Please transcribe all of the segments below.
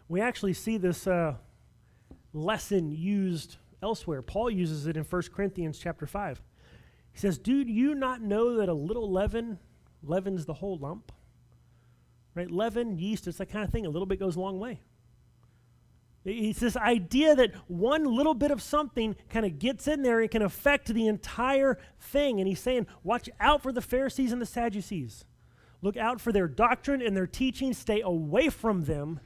We actually see this lesson used elsewhere. Paul uses it in 1 Corinthians chapter 5. He says, do you not know that a little leaven leavens the whole lump? Right? Leaven, yeast, it's that kind of thing. A little bit goes a long way. It's this idea that one little bit of something kind of gets in there and can affect the entire thing. And he's saying, watch out for the Pharisees and the Sadducees. Look out for their doctrine and their teaching. Stay away from them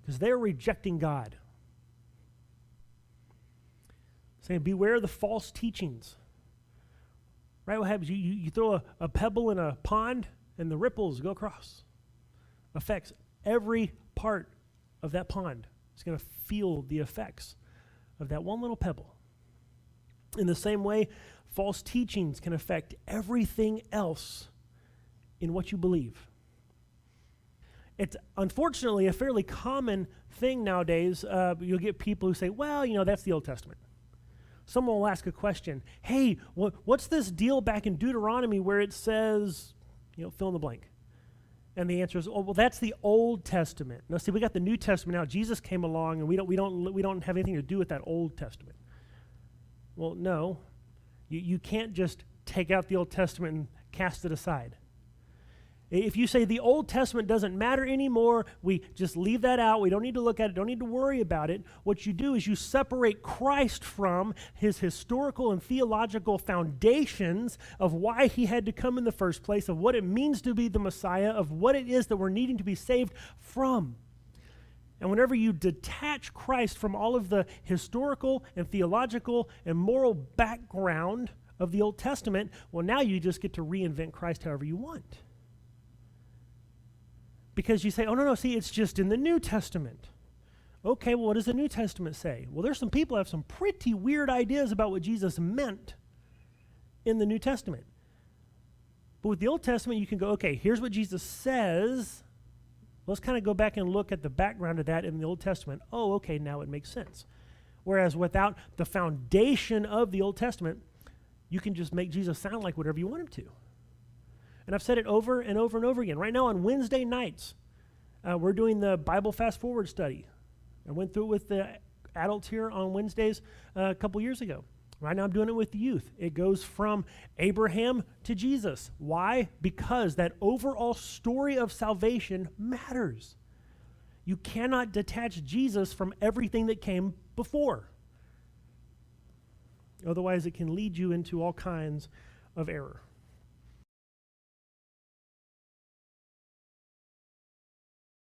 because they're rejecting God. Saying, beware of the false teachings. Right? What happens? You throw a pebble in a pond and the ripples go across. Affects every part of that pond. It's going to feel the effects of that one little pebble. In the same way, false teachings can affect everything else in what you believe. It's unfortunately a fairly common thing nowadays. You'll get people who say, well, that's the Old Testament. Someone will ask a question. Hey, what's this deal back in Deuteronomy where it says, fill in the blank? And the answer is, well, that's the Old Testament. Now, see, we got the New Testament now. Jesus came along, and we don't have anything to do with that Old Testament. Well, no, you can't just take out the Old Testament and cast it aside. If you say the Old Testament doesn't matter anymore, we just leave that out. We don't need to look at it. Don't need to worry about it. What you do is you separate Christ from his historical and theological foundations of why he had to come in the first place, of what it means to be the Messiah, of what it is that we're needing to be saved from. And whenever you detach Christ from all of the historical and theological and moral background of the Old Testament, well, now you just get to reinvent Christ however you want. Because you say, oh, no, see, it's just in the New Testament. Okay, well, what does the New Testament say? Well, there's some people who have some pretty weird ideas about what Jesus meant in the New Testament. But with the Old Testament, you can go, okay, here's what Jesus says. Let's kind of go back and look at the background of that in the Old Testament. Oh, okay, now it makes sense. Whereas without the foundation of the Old Testament, you can just make Jesus sound like whatever you want him to. And I've said it over and over and over again. Right now on Wednesday nights, we're doing the Bible Fast Forward study. I went through it with the adults here on Wednesdays a couple years ago. Right now I'm doing it with the youth. It goes from Abraham to Jesus. Why? Because that overall story of salvation matters. You cannot detach Jesus from everything that came before. Otherwise, it can lead you into all kinds of error.